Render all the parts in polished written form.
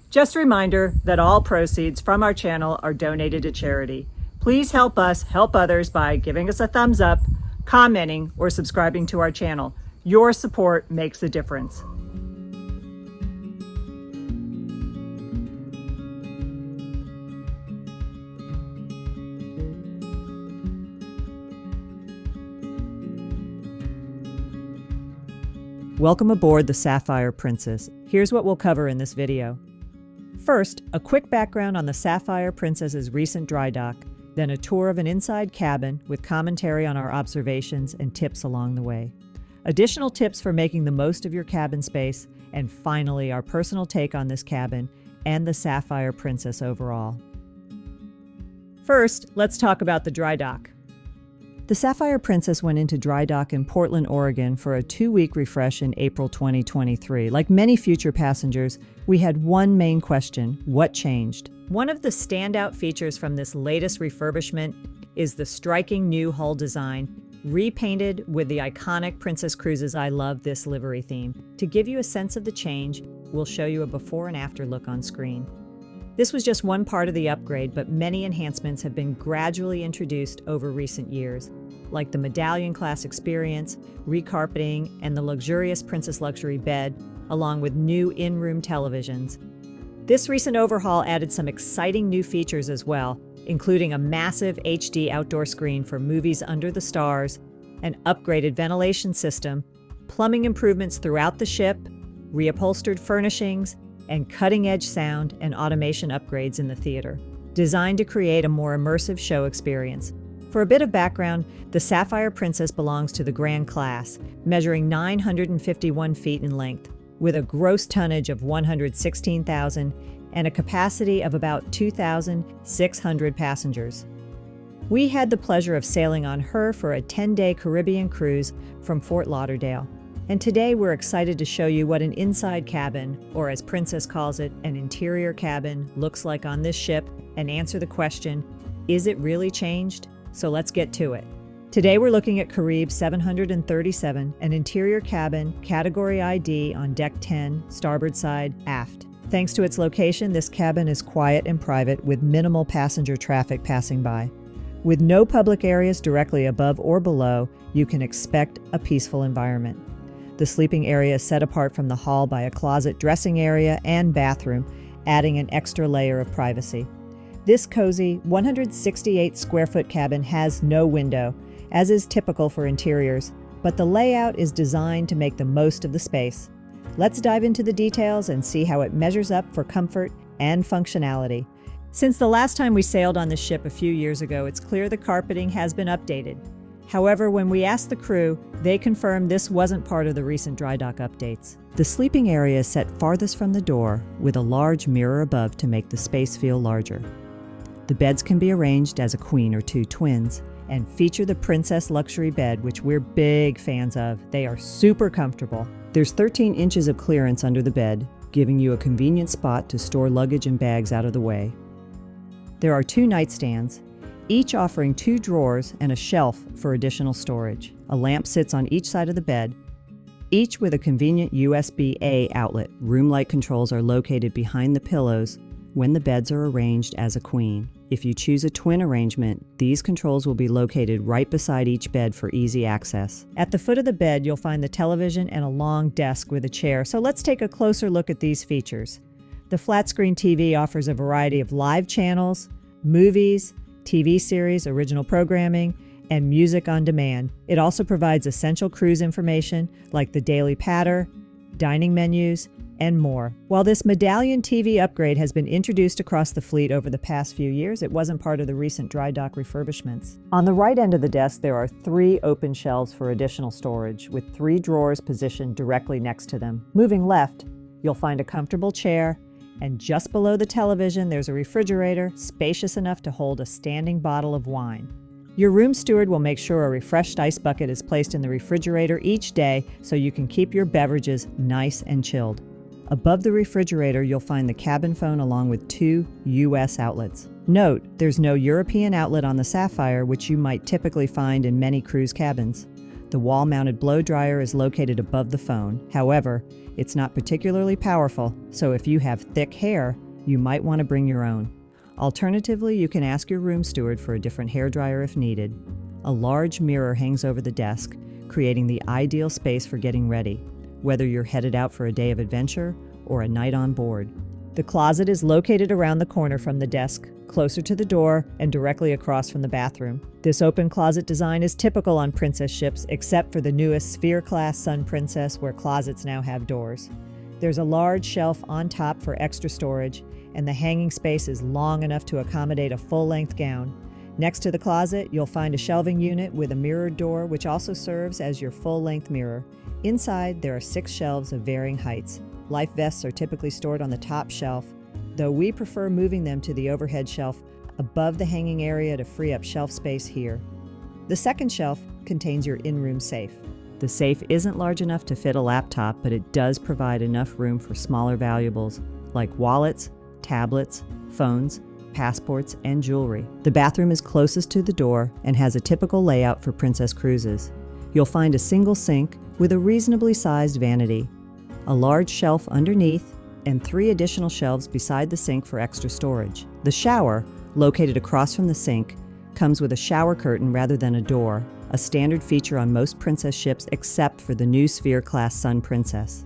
Just a reminder that all proceeds from our channel are donated to charity. Please help us help others by giving us a thumbs up, commenting, or subscribing to our channel. Your support makes a difference. Welcome aboard the Sapphire Princess. Here's what we'll cover in this video. First, a quick background on the Sapphire Princess's recent dry dock, then a tour of an inside cabin with commentary on our observations and tips along the way. Additional tips for making the most of your cabin space, and finally, our personal take on this cabin and the Sapphire Princess overall. First, let's talk about the dry dock. The Sapphire Princess went into dry dock in Portland, Oregon for a 2-week refresh in April 2023. Like many future passengers, we had one main question: what changed? One of the standout features from this latest refurbishment is the striking new hull design, repainted with the iconic Princess Cruises I Love This livery theme. To give you a sense of the change, we'll show you a before and after look on screen. This was just one part of the upgrade, but many enhancements have been gradually introduced over recent years, like the Medallion Class experience, recarpeting, and the luxurious Princess Luxury bed, along with new in-room televisions. This recent overhaul added some exciting new features as well, including a massive HD outdoor screen for movies under the stars, an upgraded ventilation system, plumbing improvements throughout the ship, reupholstered furnishings, and cutting-edge sound and automation upgrades in the theater, designed to create a more immersive show experience. For a bit of background, the Sapphire Princess belongs to the Grand Class, measuring 951 feet in length, with a gross tonnage of 116,000 and a capacity of about 2,600 passengers. We had the pleasure of sailing on her for a 10-day Caribbean cruise from Fort Lauderdale. And today we're excited to show you what an inside cabin, or as Princess calls it, an interior cabin, looks like on this ship, and answer the question, is it really changed? So let's get to it. Today we're looking at Caribe 737, an interior cabin, category ID on deck 10, starboard side, aft. Thanks to its location, this cabin is quiet and private with minimal passenger traffic passing by. With no public areas directly above or below, you can expect a peaceful environment. The sleeping area is set apart from the hall by a closet, dressing area, and bathroom, adding an extra layer of privacy. This cozy 168-square-foot cabin has no window, as is typical for interiors, but the layout is designed to make the most of the space. Let's dive into the details and see how it measures up for comfort and functionality. Since the last time we sailed on this ship a few years ago, it's clear the carpeting has been updated. However, when we asked the crew, they confirmed this wasn't part of the recent dry dock updates. The sleeping area is set farthest from the door, with a large mirror above to make the space feel larger. The beds can be arranged as a queen or two twins, and feature the Princess Luxury bed, which we're big fans of. They are super comfortable. There's 13 inches of clearance under the bed, giving you a convenient spot to store luggage and bags out of the way. There are 2 nightstands, each offering 2 drawers and a shelf for additional storage. A lamp sits on each side of the bed, each with a convenient USB-A outlet. Room light controls are located behind the pillows when the beds are arranged as a queen. If you choose a twin arrangement, these controls will be located right beside each bed for easy access. At the foot of the bed, you'll find the television and a long desk with a chair, so let's take a closer look at these features. The flat-screen TV offers a variety of live channels, movies, TV series, original programming, and music on demand. It also provides essential cruise information like the daily patter, dining menus, and more. While this Medallion TV upgrade has been introduced across the fleet over the past few years, it wasn't part of the recent dry dock refurbishments. On the right end of the desk, there are 3 open shelves for additional storage, with 3 drawers positioned directly next to them. Moving left, you'll find a comfortable chair, and just below the television, there's a refrigerator, spacious enough to hold a standing bottle of wine. Your room steward will make sure a refreshed ice bucket is placed in the refrigerator each day so you can keep your beverages nice and chilled. Above the refrigerator, you'll find the cabin phone along with 2 US outlets. Note, there's no European outlet on the Sapphire, which you might typically find in many cruise cabins. The wall-mounted blow dryer is located above the phone. However, It's not particularly powerful, so if you have thick hair, you might want to bring your own. Alternatively, you can ask your room steward for a different hairdryer if needed. A large mirror hangs over the desk, creating the ideal space for getting ready, whether you're headed out for a day of adventure or a night on board. The closet is located around the corner from the desk, closer to the door and directly across from the bathroom. This open closet design is typical on princess ships, except for the newest Sphere-class Sun Princess, where closets now have doors. There's a large shelf on top for extra storage, and the hanging space is long enough to accommodate a full-length gown. Next to the closet, you'll find a shelving unit with a mirrored door, which also serves as your full-length mirror. Inside, there are 6 shelves of varying heights. Life vests are typically stored on the top shelf, though we prefer moving them to the overhead shelf above the hanging area to free up shelf space here. The second shelf contains your in-room safe. The safe isn't large enough to fit a laptop, but it does provide enough room for smaller valuables like wallets, tablets, phones, passports, and jewelry. The bathroom is closest to the door and has a typical layout for princess cruises. You'll find a single sink with a reasonably sized vanity, a large shelf underneath, and 3 additional shelves beside the sink for extra storage. The shower, located across from the sink, comes with a shower curtain rather than a door, a standard feature on most princess ships except for the new Sphere-class Sun Princess.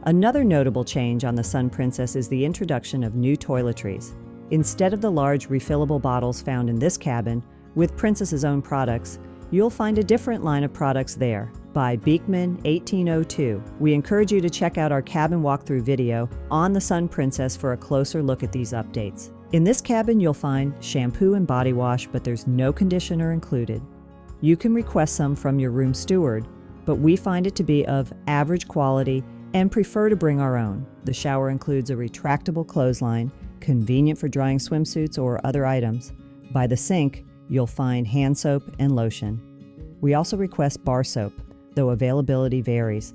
Another notable change on the Sun Princess is the introduction of new toiletries. Instead of the large refillable bottles found in this cabin, with Princess's own products, you'll find a different line of products there. By Beekman 1802. We encourage you to check out our cabin walkthrough video on the Sun Princess for a closer look at these updates. In this cabin, you'll find shampoo and body wash, but there's no conditioner included. You can request some from your room steward, but we find it to be of average quality and prefer to bring our own. The shower includes a retractable clothesline, convenient for drying swimsuits or other items. By the sink, you'll find hand soap and lotion. We also request bar soap, though availability varies.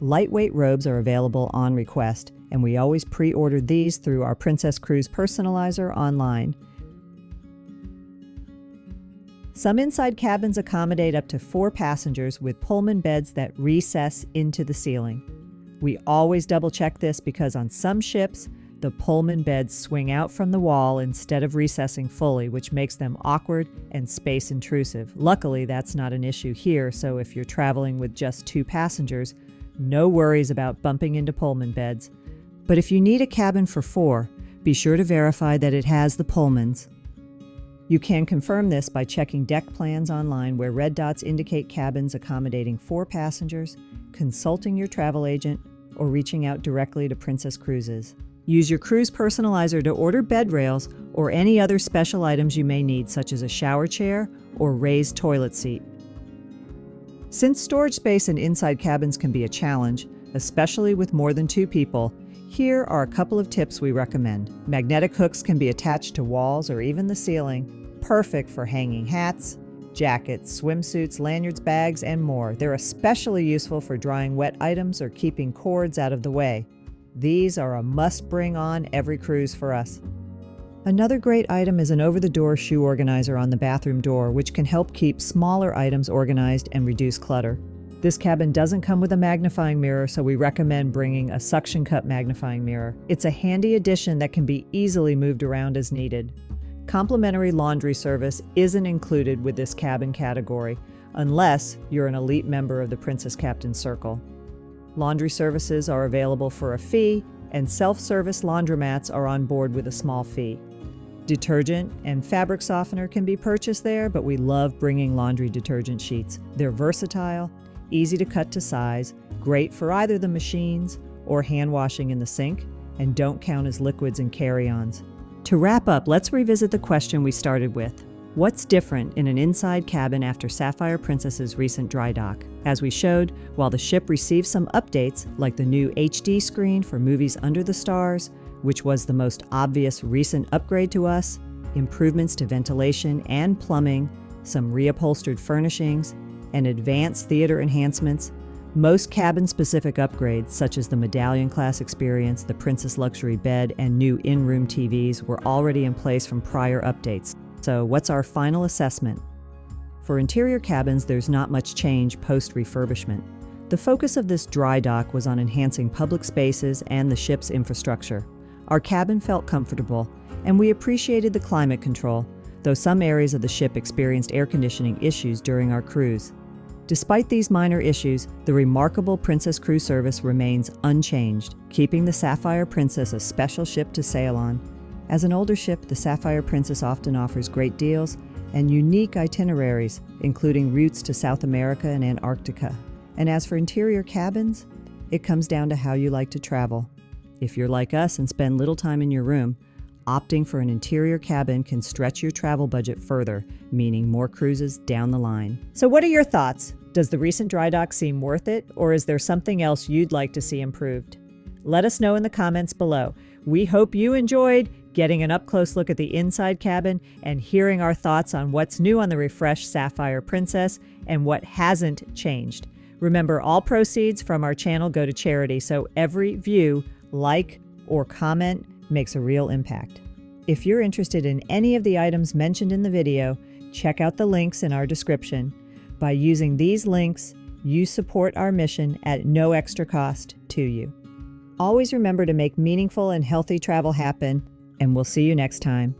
Lightweight robes are available on request, and we always pre-order these through our Princess Cruise Personalizer online. Some inside cabins accommodate up to 4 passengers with Pullman beds that recess into the ceiling. We always double-check this because on some ships, the Pullman beds swing out from the wall instead of recessing fully, which makes them awkward and space intrusive. Luckily, that's not an issue here, so if you're traveling with just 2 passengers, no worries about bumping into Pullman beds. But if you need a cabin for 4, be sure to verify that it has the Pullmans. You can confirm this by checking deck plans online, where red dots indicate cabins accommodating 4 passengers, consulting your travel agent, or reaching out directly to Princess Cruises. Use your cruise personalizer to order bed rails or any other special items you may need, such as a shower chair or raised toilet seat. Since storage space in inside cabins can be a challenge, especially with more than 2 people, here are a couple of tips we recommend. Magnetic hooks can be attached to walls or even the ceiling, perfect for hanging hats, jackets, swimsuits, lanyards, bags, and more. They're especially useful for drying wet items or keeping cords out of the way. These are a must-bring on every cruise for us. Another great item is an over-the-door shoe organizer on the bathroom door, which can help keep smaller items organized and reduce clutter. This cabin doesn't come with a magnifying mirror, so we recommend bringing a suction cup magnifying mirror. It's a handy addition that can be easily moved around as needed. Complimentary laundry service isn't included with this cabin category, unless you're an elite member of the Princess Captain Circle. Laundry services are available for a fee, and self-service laundromats are on board with a small fee. Detergent and fabric softener can be purchased there, but we love bringing laundry detergent sheets. They're versatile, easy to cut to size, great for either the machines or hand washing in the sink, and don't count as liquids in carry-ons. To wrap up, let's revisit the question we started with. What's different in an inside cabin after Sapphire Princess's recent dry dock? As we showed, while the ship received some updates, like the new HD screen for movies under the stars, which was the most obvious recent upgrade to us, improvements to ventilation and plumbing, some reupholstered furnishings, and advanced theater enhancements, most cabin-specific upgrades, such as the Medallion Class experience, the Princess Luxury bed, and new in-room TVs, were already in place from prior updates. So what's our final assessment? For interior cabins, there's not much change post-refurbishment. The focus of this dry dock was on enhancing public spaces and the ship's infrastructure. Our cabin felt comfortable, and we appreciated the climate control, though some areas of the ship experienced air conditioning issues during our cruise. Despite these minor issues, the remarkable Princess Cruise Service remains unchanged, keeping the Sapphire Princess a special ship to sail on. As an older ship, the Sapphire Princess often offers great deals and unique itineraries, including routes to South America and Antarctica. And as for interior cabins, it comes down to how you like to travel. If you're like us and spend little time in your room, opting for an interior cabin can stretch your travel budget further, meaning more cruises down the line. So what are your thoughts? Does the recent dry dock seem worth it, or is there something else you'd like to see improved? Let us know in the comments below. We hope you enjoyed getting an up-close look at the inside cabin and hearing our thoughts on what's new on the refreshed Sapphire Princess and what hasn't changed. Remember, all proceeds from our channel go to charity, so every view, like, or comment makes a real impact. If you're interested in any of the items mentioned in the video, check out the links in our description. By using these links, you support our mission at no extra cost to you. Always remember to make meaningful and healthy travel happen, and we'll see you next time.